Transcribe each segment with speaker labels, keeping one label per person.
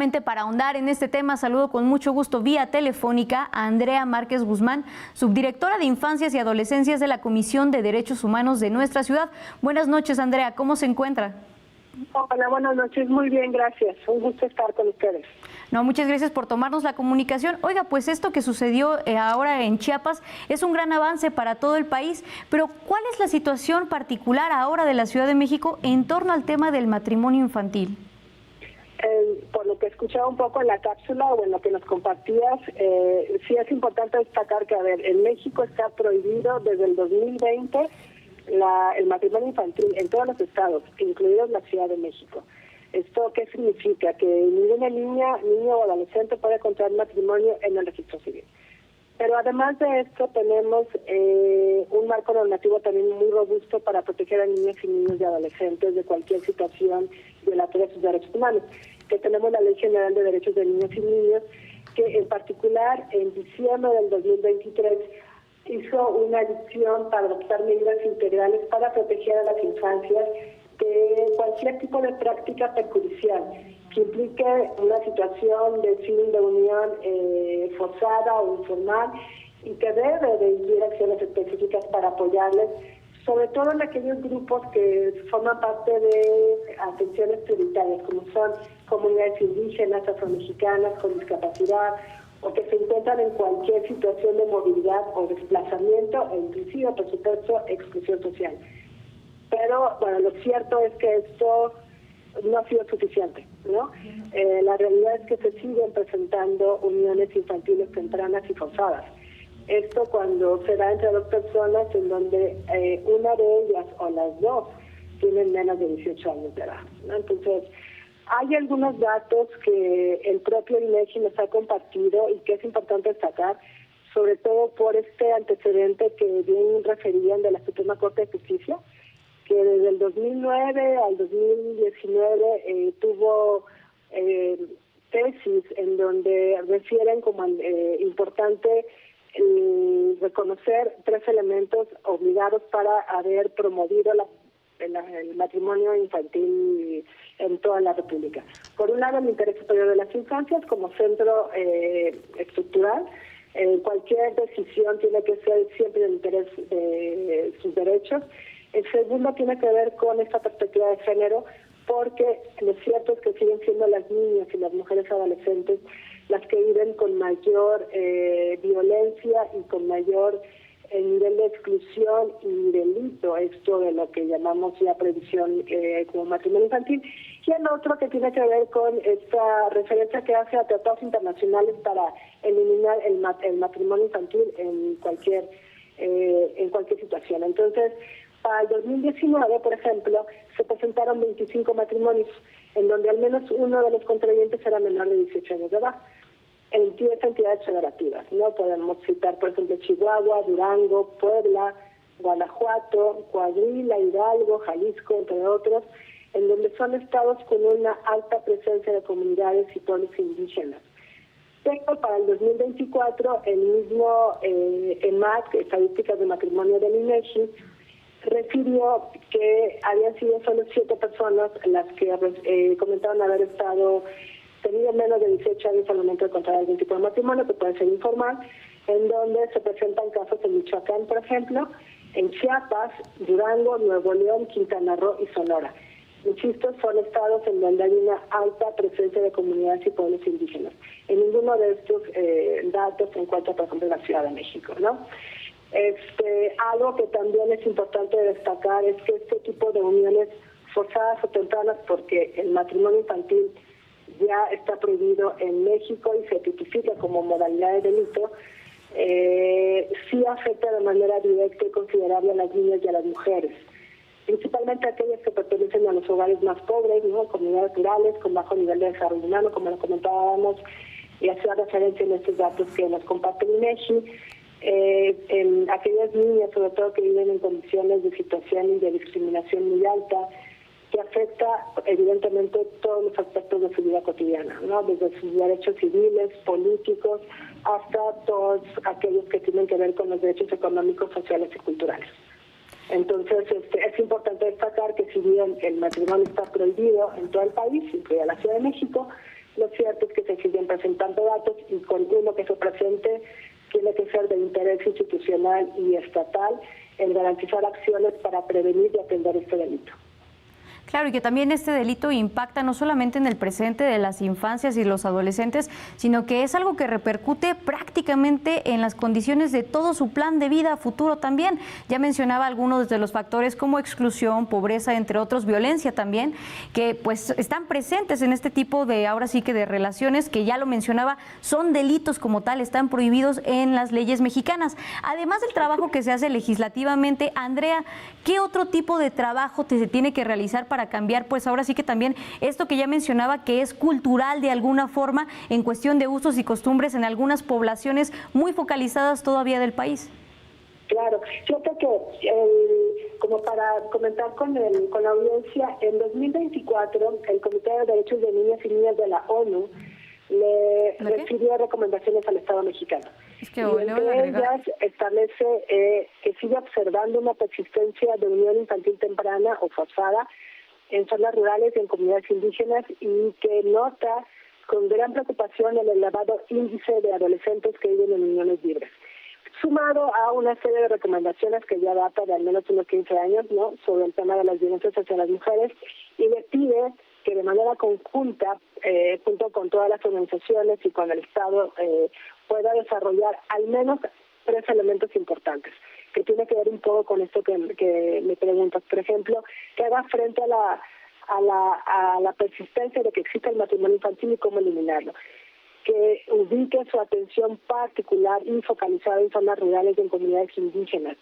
Speaker 1: Para ahondar en este tema, saludo con mucho gusto vía telefónica a Andrea Márquez Guzmán, subdirectora de Infancias y Adolescencias de la Comisión de Derechos Humanos de nuestra ciudad. Buenas noches, Andrea, ¿cómo se encuentra?
Speaker 2: Hola, buenas noches, muy bien, gracias. Un gusto estar con ustedes.
Speaker 1: No, muchas gracias por tomarnos la comunicación. Oiga, pues esto que sucedió ahora en Chiapas es un gran avance para todo el país, pero ¿cuál es la situación particular ahora de la Ciudad de México en torno al tema del matrimonio infantil?
Speaker 2: Por lo que escuchaba un poco en la cápsula o en lo que nos compartías, sí es importante destacar que, en México está prohibido desde el 2020 el matrimonio infantil en todos los estados, incluidos la Ciudad de México. ¿Esto qué significa? Que ninguna niña, niño o adolescente puede contraer matrimonio en el registro civil. Pero además de esto tenemos un marco normativo también muy robusto para proteger a niñas y niños y adolescentes de cualquier situación violatoria de sus derechos humanos, que tenemos la Ley General de Derechos de Niñas y Niños, que en particular en diciembre del 2023 hizo una adición para adoptar medidas integrales para proteger a las infancias de cualquier tipo de práctica perjudicial que implique una situación de fin de unión forzada o informal y que debe de incluir acciones específicas para apoyarles, sobre todo en aquellos grupos que forman parte de atenciones prioritarias, como son comunidades indígenas, afromexicanas con discapacidad, o que se encuentran en cualquier situación de movilidad o desplazamiento, e inclusive, por supuesto, exclusión social. Pero, bueno, lo cierto es que esto no ha sido suficiente, ¿no? La realidad es que se siguen presentando uniones infantiles tempranas y forzadas. Esto cuando se da entre dos personas en donde una de ellas o las dos tienen menos de 18 años de edad, ¿no? Entonces, hay algunos datos que el propio INEGI nos ha compartido y que es importante destacar, sobre todo por este antecedente que bien referían de la Suprema Corte de Justicia, que desde el 2009 al 2019 tuvo tesis en donde refieren como importante reconocer 3 elementos obligados para haber promovido el matrimonio infantil en toda la República. Por un lado, el interés superior de las infancias como centro estructural. Cualquier decisión tiene que ser siempre el interés de sus derechos. El segundo tiene que ver con esta perspectiva de género, porque lo cierto es que siguen siendo las niñas y las mujeres adolescentes las que viven con mayor violencia y con mayor nivel de exclusión y delito, esto de lo que llamamos ya previsión como matrimonio infantil, y el otro que tiene que ver con esta referencia que hace a tratados internacionales para eliminar el matrimonio infantil en cualquier situación. Entonces, para el 2019, por ejemplo, se presentaron 25 matrimonios, en donde al menos uno de los contrayentes era menor de 18 años de edad, en 10 entidades federativas, ¿no? Podemos citar, por ejemplo, Chihuahua, Durango, Puebla, Guanajuato, Coahuila, Hidalgo, Jalisco, entre otros, en donde son estados con una alta presencia de comunidades y pueblos indígenas. Pero para el 2024, el mismo EMAC, Estadísticas de Matrimonio del INEGI, refirió que habían sido solo 7 personas las que comentaron haber tenido menos de 18 años al momento de contraer algún tipo de matrimonio, que puede ser informal, en donde se presentan casos en Michoacán, por ejemplo, en Chiapas, Durango, Nuevo León, Quintana Roo y Sonora. Insisto, son estados en donde hay una alta presencia de comunidades y pueblos indígenas. En ninguno de estos datos se encuentra, por ejemplo, en la Ciudad de México, ¿no? Algo que también es importante destacar es que este tipo de uniones forzadas o tempranas, porque el matrimonio infantil ya está prohibido en México y se tipifica como modalidad de delito, sí afecta de manera directa y considerable a las niñas y a las mujeres, principalmente aquellas que pertenecen a los hogares más pobres, ¿no? Comunidades rurales con bajo nivel de desarrollo humano, como lo comentábamos y hacía referencia en estos datos que nos comparte el INEGI. En aquellas niñas, sobre todo que viven en condiciones de situación y de discriminación muy alta, que afecta evidentemente todos los aspectos de su vida cotidiana, ¿no? Desde sus derechos civiles, políticos, hasta todos aquellos que tienen que ver con los derechos económicos, sociales y culturales. Entonces, es importante destacar que si bien el matrimonio está prohibido en todo el país, incluida la Ciudad de México, Lo cierto es que se siguen presentando datos y con uno que se presente tiene que ser de interés institucional y estatal el garantizar acciones para prevenir y atender este delito.
Speaker 1: Claro, y que también este delito impacta no solamente en el presente de las infancias y los adolescentes, sino que es algo que repercute prácticamente en las condiciones de todo su plan de vida futuro también. Ya mencionaba algunos de los factores como exclusión, pobreza, entre otros, violencia también, que pues están presentes en este tipo de, ahora sí que de relaciones, que ya lo mencionaba, son delitos como tal, están prohibidos en las leyes mexicanas. Además del trabajo que se hace legislativamente, Andrea, ¿qué otro tipo de trabajo se tiene que realizar para cambiar, pues ahora sí que también esto que ya mencionaba, que es cultural de alguna forma en cuestión de usos y costumbres en algunas poblaciones muy focalizadas todavía del país?
Speaker 2: Claro, yo creo que como para comentar con la audiencia, en 2024 el Comité de Derechos de Niñas y Niños de la ONU le refirió recomendaciones al Estado mexicano.
Speaker 1: Es que
Speaker 2: y entre ellas establece que sigue observando una persistencia de unión infantil temprana o forzada en zonas rurales y en comunidades indígenas, y que nota con gran preocupación el elevado índice de adolescentes que viven en uniones libres, sumado a una serie de recomendaciones que ya data de al menos unos 15 años, ¿no?, sobre el tema de las violencias hacia las mujeres, y le pide que de manera conjunta, junto con todas las organizaciones y con el Estado, pueda desarrollar al menos 3 elementos importantes, que tiene que ver un poco con esto que me preguntas. Por ejemplo, que haga frente a la persistencia de que exista el matrimonio infantil y cómo eliminarlo. Que ubique su atención particular y focalizada en zonas rurales y en comunidades indígenas,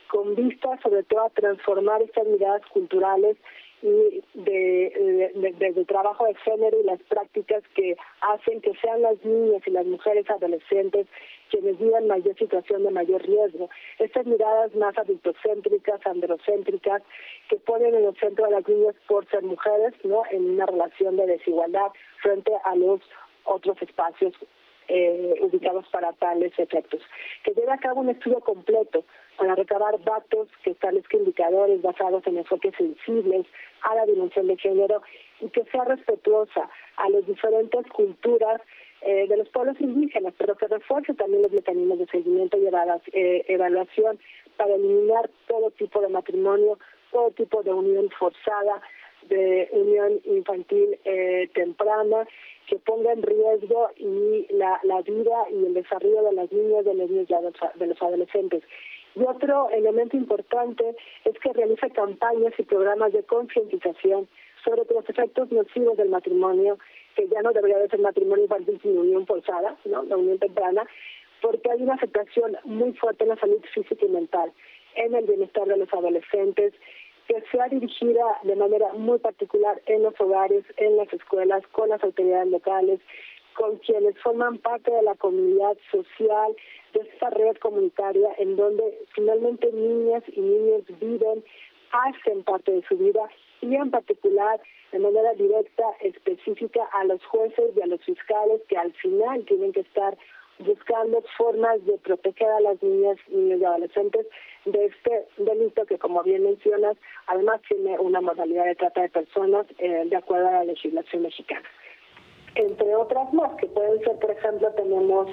Speaker 2: con vista sobre todo a transformar estas miradas culturales y de trabajo de género y las prácticas que hacen que sean las niñas y las mujeres adolescentes quienes vivan mayor situación de mayor riesgo. Estas miradas más adultocéntricas, androcéntricas, que ponen en el centro a las niñas por ser mujeres, ¿no?, en una relación de desigualdad frente a los otros espacios ubicados para tales efectos. Que lleve a cabo un estudio completo para recabar datos que establezcan indicadores basados en enfoques sensibles a la dimensión de género y que sea respetuosa a las diferentes culturas de los pueblos indígenas, pero que refuerce también los mecanismos de seguimiento y evaluación para eliminar todo tipo de matrimonio, todo tipo de unión forzada, de unión infantil temprana, que ponga en riesgo y la vida y el desarrollo de las niñas, de los niños y de los adolescentes. Y otro elemento importante es que realice campañas y programas de concientización sobre los efectos nocivos del matrimonio, que ya no debería de ser matrimonio infantil sino unión forzada, ¿no?, la unión temprana, porque hay una afectación muy fuerte en la salud física y mental, en el bienestar de los adolescentes, que sea dirigida de manera muy particular en los hogares, en las escuelas, con las autoridades locales, con quienes forman parte de la comunidad social, de esta red comunitaria en donde finalmente niñas y niños viven, hacen parte de su vida, y en particular de manera directa, específica, a los jueces y a los fiscales, que al final tienen que estar buscando formas de proteger a las niñas, niños y adolescentes de este delito que, como bien mencionas, además tiene una modalidad de trata de personas de acuerdo a la legislación mexicana. Entre otras más, que pueden ser, por ejemplo, tenemos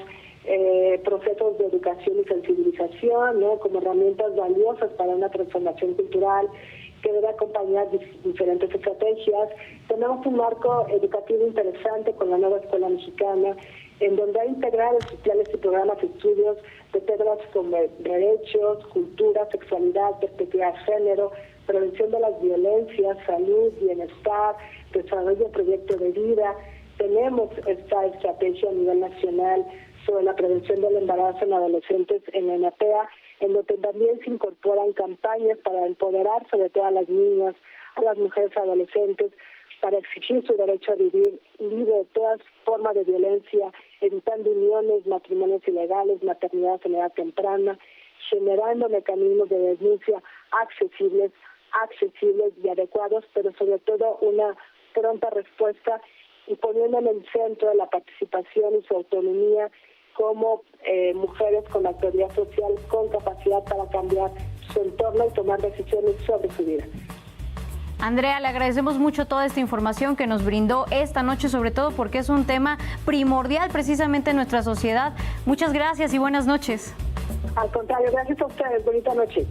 Speaker 2: procesos de educación y sensibilización, ¿no?, como herramientas valiosas para una transformación cultural que debe acompañar diferentes estrategias. Tenemos un marco educativo interesante con la nueva escuela mexicana, en donde ha integrado sus planes y programas de estudios de temas como derechos, cultura, sexualidad, perspectiva de género, prevención de las violencias, salud, bienestar, desarrollo de proyecto de vida. Tenemos esta estrategia a nivel nacional sobre la prevención del embarazo en adolescentes en la NAPEA, en donde también se incorporan campañas para empoderar sobre todo a las niñas, a las mujeres adolescentes, para exigir su derecho a vivir libre de todas formas de violencia, evitando uniones, matrimonios ilegales, maternidad en edad temprana, generando mecanismos de denuncia accesibles y adecuados, pero sobre todo una pronta respuesta y poniendo en el centro de la participación y su autonomía como mujeres con autoridad social, con capacidad para cambiar su entorno y tomar decisiones sobre su vida.
Speaker 1: Andrea, le agradecemos mucho toda esta información que nos brindó esta noche, sobre todo porque es un tema primordial precisamente en nuestra sociedad. Muchas gracias y buenas noches.
Speaker 2: Al contrario, gracias a ustedes. Bonita noche.